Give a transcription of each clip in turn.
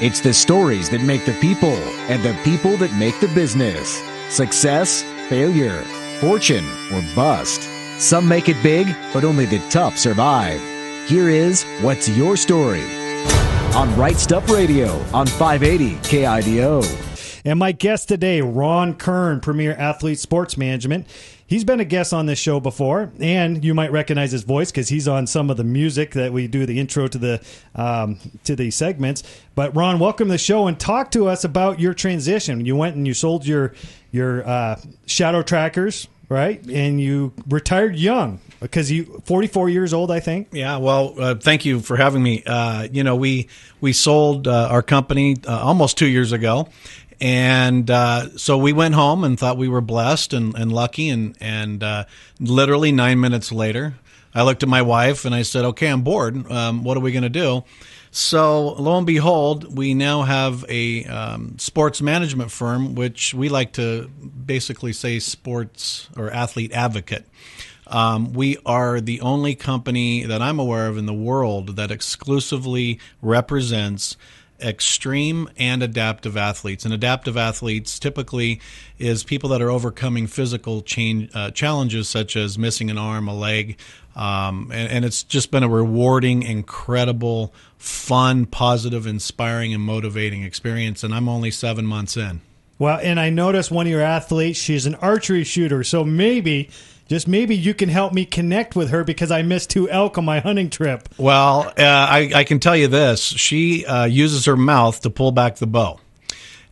It's the stories that make the people and the people that make the business. Success, failure, fortune, or bust. Some make it big, but only the tough survive. Here is What's Your Story? On Right Stuff Radio on 580 KIDO. And my guest today, Ron Kern, Premier Athlete Sports Management. He's been a guest on this show before, and you might recognize his voice because he's on some of the music that we do the intro to the segments. But Ron, welcome to the show and talk to us about your transition. You went and you sold your shadow trackers, right? And you retired young because you 44 years old, I think. Yeah. Well, thank you for having me. We sold our company almost 2 years ago. And so we went home and thought we were blessed and lucky. And literally 9 minutes later, I looked at my wife and I said, okay, I'm bored. What are we going to do? So lo and behold, we now have a sports management firm, which we like to basically say sports or athlete advocate. We are the only company that I'm aware of in the world that exclusively represents extreme and adaptive athletes. And adaptive athletes typically is people that are overcoming physical challenges such as missing an arm, a leg, and it's just been a rewarding, incredible, fun, positive, inspiring, and motivating experience. And I'm only 7 months in. Well, and I noticed one of your athletes, she's an archery shooter, so maybe you can help me connect with her because I missed 2 elk on my hunting trip. Well, I can tell you this. She uses her mouth to pull back the bow.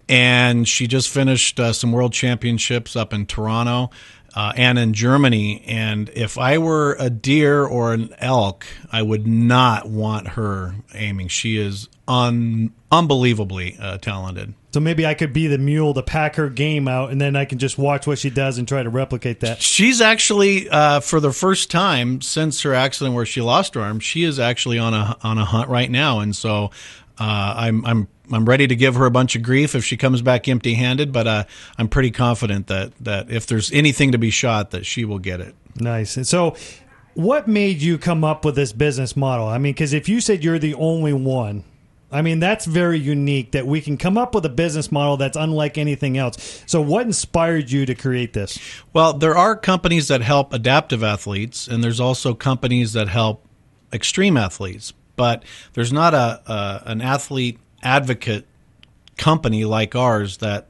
And she just finished some world championships up in Toronto and in Germany. And if I were a deer or an elk, I would not want her aiming. She is unbelievably talented. So maybe I could be the mule to pack her game out, and then I can just watch what she does and try to replicate that. She's actually, for the first time since her accident where she lost her arm, she is actually on a hunt right now, and so I'm ready to give her a bunch of grief if she comes back empty-handed. But I'm pretty confident that if there's anything to be shot, that she will get it. Nice. And so, what made you come up with this business model? I mean, because if you said you're the only one. I mean, that's very unique that we can come up with a business model that's unlike anything else. So what inspired you to create this? Well, there are companies that help adaptive athletes, and there's also companies that help extreme athletes. But there's not an athlete advocate company like ours that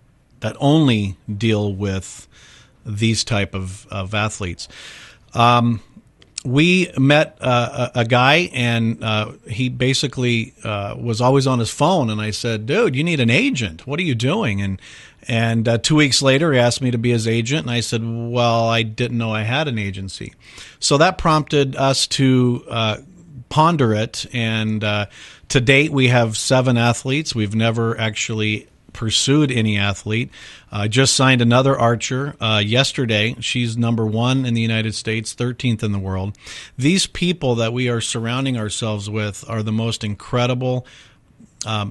only deal with these type of athletes. We met a guy, and he basically was always on his phone. And I said, dude, you need an agent. What are you doing? And 2 weeks later, he asked me to be his agent. And I said, well, I didn't know I had an agency. So that prompted us to ponder it. And to date, we have 7 athletes. We've never actually pursued any athlete. Just signed another archer yesterday. She's number 1 in the United States, 13th in the world. These people that we are surrounding ourselves with are the most incredible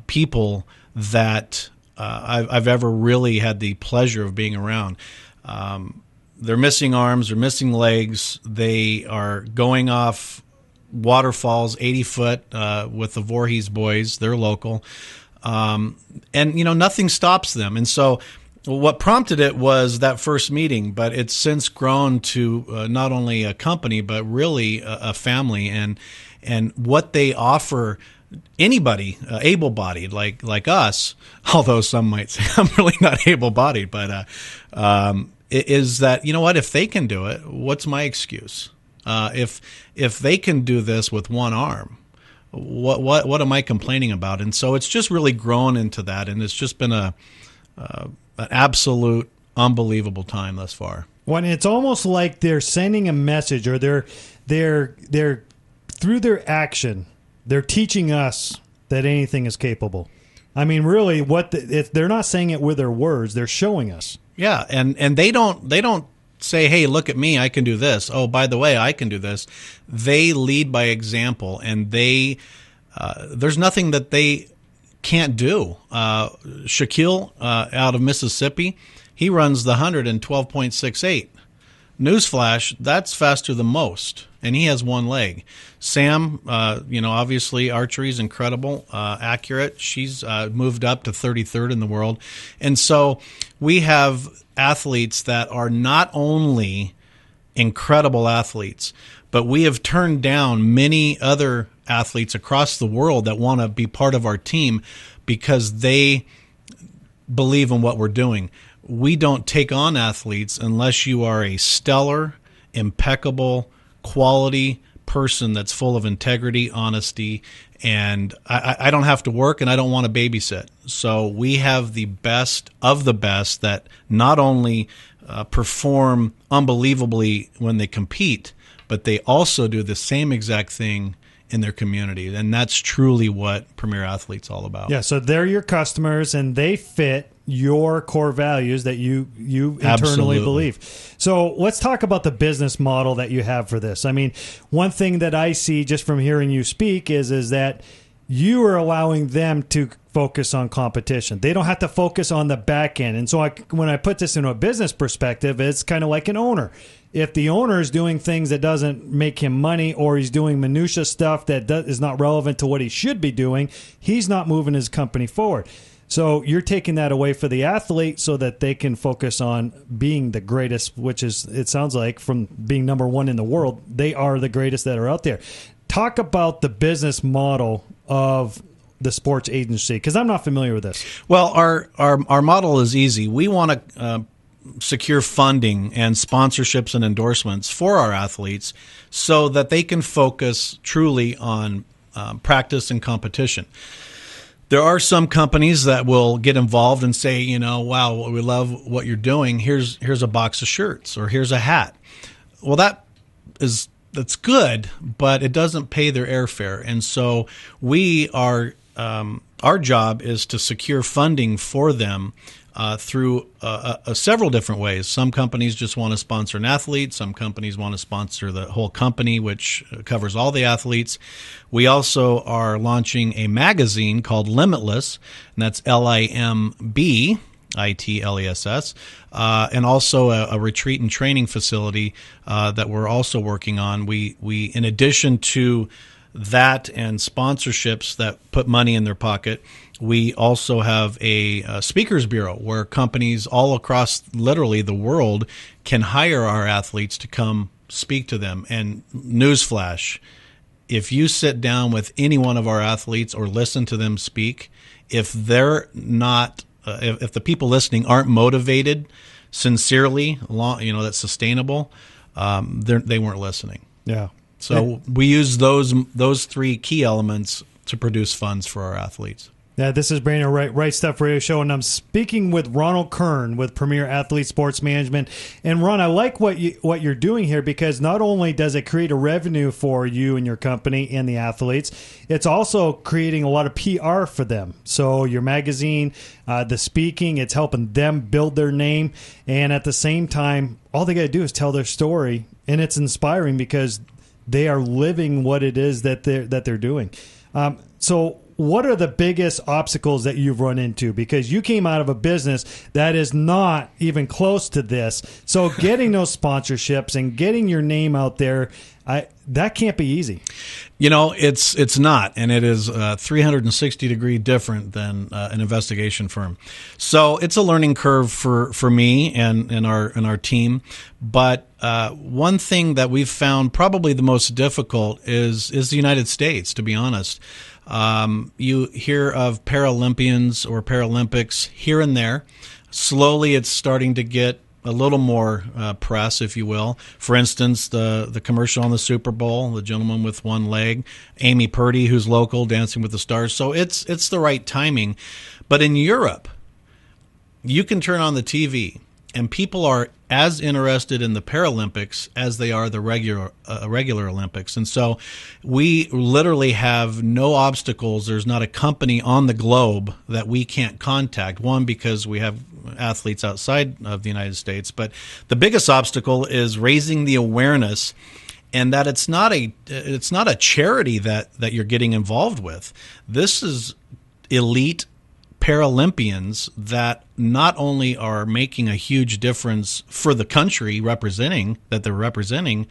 people that I've ever really had the pleasure of being around. They're missing arms, they're missing legs, they are going off waterfalls 80 foot with the Voorhees boys. They're local. And, nothing stops them. And so what prompted it was that first meeting, but it's since grown to not only a company, but really a family. And what they offer anybody able-bodied like us, although some might say I'm really not able-bodied, but is that, you know what, if they can do it, what's my excuse? If they can do this with one arm, what am I complaining about? And so it's just really grown into that, and it's just been an absolute unbelievable time thus far. Well, it's almost like they're sending a message, or they're through their action, they're teaching us that anything is capable. I mean, really, if they're not saying it with their words, they're showing us. Yeah, and they don't say, hey, look at me, I can do this. Oh, by the way, I can do this. They lead by example, and there's nothing that they can't do. Shaquille out of Mississippi, he runs the 100 in 12.68. Newsflash, that's faster than most. and he has one leg. Sam, obviously archery is incredible, accurate. She's moved up to 33rd in the world. And so we have athletes that are not only incredible athletes, but we have turned down many other athletes across the world that want to be part of our team because they believe in what we're doing. We don't take on athletes unless you are a stellar, impeccable, quality person that's full of integrity, honesty, and I don't have to work and I don't want to babysit. So we have the best of the best that not only perform unbelievably when they compete, but they also do the same exact thing in their community. And that's truly what Premier Athlete's all about. Yeah, so they're your customers and they fit your core values that you internally Absolutely. believe. So let's talk about the business model that you have for this. I mean, one thing that I see just from hearing you speak is that you are allowing them to focus on competition. They don't have to focus on the back end. And so when I put this into a business perspective, it's kind of like an owner. If the owner is doing things that doesn't make him money, or he's doing minutia stuff that is not relevant to what he should be doing, he's not moving his company forward. So you're taking that away for the athlete so that they can focus on being the greatest, which is, it sounds like, from being number one in the world, they are the greatest that are out there. Talk about the business model of the sports agency, because I'm not familiar with this. Well, our model is easy. We want to secure funding and sponsorships and endorsements for our athletes so that they can focus truly on practice and competition. There are some companies that will get involved and say, wow, we love what you're doing. Here's a box of shirts, or here's a hat. Well, that's good, but it doesn't pay their airfare. And so our job is to secure funding for them through several different ways. Some companies just want to sponsor an athlete. Some companies want to sponsor the whole company, which covers all the athletes. We also are launching a magazine called LIMBitless, and that's LIMBitless, and also a retreat and training facility that we're also working on. We in addition to that and sponsorships that put money in their pocket, we also have a speakers bureau where companies all across literally the world can hire our athletes to come speak to them. And newsflash, if you sit down with any one of our athletes or listen to them speak, if they're not, if the people listening aren't motivated sincerely, that's sustainable, they weren't listening. Yeah. So we use those three key elements to produce funds for our athletes. Yeah, this is Brandon Wright, Right Stuff Radio Show, and I'm speaking with Ronald Kern with Premier Athlete Sports Management. And Ron, I like what you're doing here, because not only does it create a revenue for you and your company and the athletes, it's also creating a lot of PR for them. So your magazine, the speaking, it's helping them build their name, and at the same time, all they got to do is tell their story, and it's inspiring because they are living what it is that they're doing. So what are the biggest obstacles that you've run into? Because you came out of a business that is not even close to this. So getting those sponsorships and getting your name out there, that can't be easy. It's not, and it is 360-degree different than an investigation firm. So it's a learning curve for me and our team. But one thing that we've found probably the most difficult is the United States, to be honest. You hear of Paralympians or Paralympics here and there. Slowly, it's starting to get a little more press, if you will. For instance, the commercial on the Super Bowl, the gentleman with one leg, Amy Purdy, who's local, Dancing with the Stars. So it's the right timing. But in Europe, you can turn on the TV, and people are as interested in the Paralympics as they are the regular Olympics. And so we literally have no obstacles. There's not a company on the globe that we can't contact. One, because we have athletes outside of the United States. But the biggest obstacle is raising the awareness, and that it's not a charity that you're getting involved with. This is elite Paralympians that not only are making a huge difference for the country they're representing,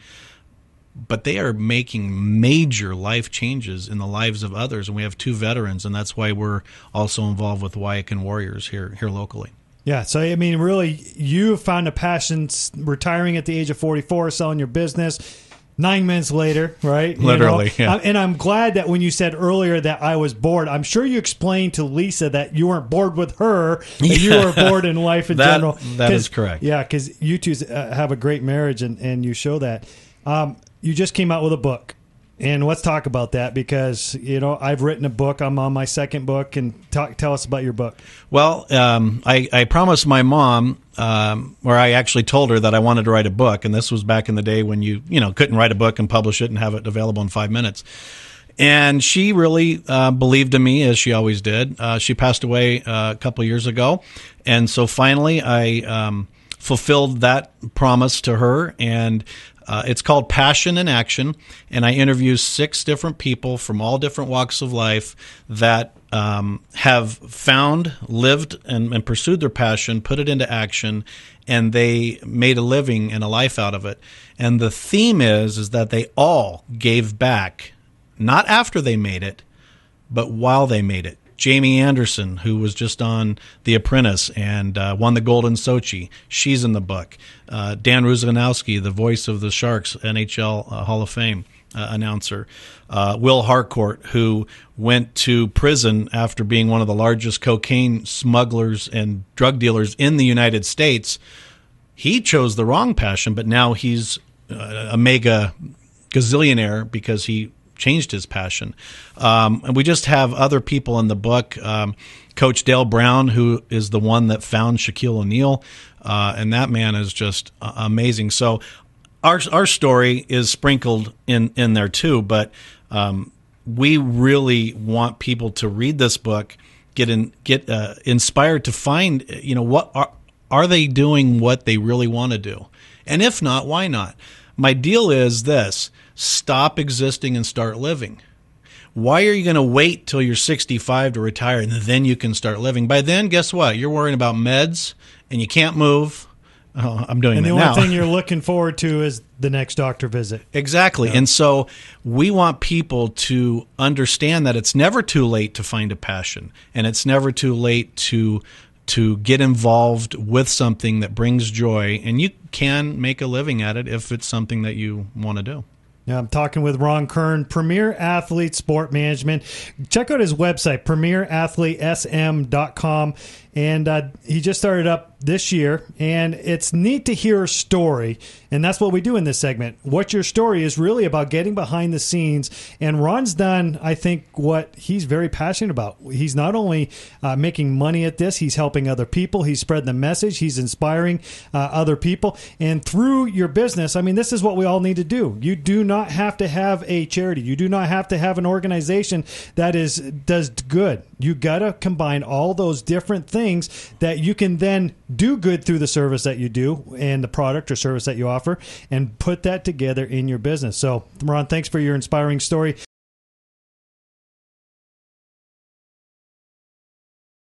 but they are making major life changes in the lives of others. And we have 2 veterans, and that's why we're also involved with Wyakin Warriors here locally. Yeah, so I mean, really, you found a passion retiring at the age of 44, selling your business. 9 minutes later, right? Literally, yeah. And I'm glad that when you said earlier that I was bored, I'm sure you explained to Lisa that you weren't bored with her, that you were bored in life in general. That is correct. Yeah, because you two have a great marriage, and you show that. You just came out with a book. And let's talk about that because, I've written a book. I'm on my 2nd book. And tell us about your book. Well, I promised my mom, or I actually told her that I wanted to write a book. And this was back in the day when you couldn't write a book and publish it and have it available in 5 minutes. And she really believed in me, as she always did. She passed away a couple of years ago. And so finally I fulfilled that promise to her. And it's called Passion in Action, and I interview 6 different people from all different walks of life that have found, lived, and pursued their passion, put it into action, and they made a living and a life out of it. And the theme is that they all gave back, not after they made it, but while they made it. Jamie Anderson, who was just on The Apprentice and won the Golden Sochi, she's in the book. Dan Ruzanowski, the voice of the Sharks, NHL Hall of Fame announcer. Will Harcourt, who went to prison after being one of the largest cocaine smugglers and drug dealers in the United States. He chose the wrong passion, but now he's a mega gazillionaire because he changed his passion. And we just have other people in the book. Coach Dale Brown, who is the one that found Shaquille O'Neal, and that man is just amazing. So our story is sprinkled in there too, but we really want people to read this book, get inspired to find, what are they doing what they really want to do? And if not, why not? My deal is this: stop existing and start living. Why are you going to wait till you're 65 to retire and then you can start living? By then, guess what? You're worrying about meds and you can't move. Oh, I'm doing that now. And the only thing you're looking forward to is the next doctor visit. Exactly. Yeah. And so we want people to understand that it's never too late to find a passion, and it's never too late to get involved with something that brings joy, and you can make a living at it if it's something that you want to do. Yeah, I'm talking with Ron Kern, Premier Athlete Sport Management. Check out his website, premierathletesm.com. And he just started up this year, and it's neat to hear a story, and that's what we do in this segment. What your story is really about, getting behind the scenes, and Ron's done, I think, what he's very passionate about. He's not only making money at this, he's helping other people, he's spreading the message, he's inspiring other people, and through your business, I mean, this is what we all need to do. You do not have to have a charity. You do not have to have an organization that does good. You got to combine all those different things that you can then do good through the service that you do and the product or service that you offer, and put that together in your business. So, Ron, thanks for your inspiring story.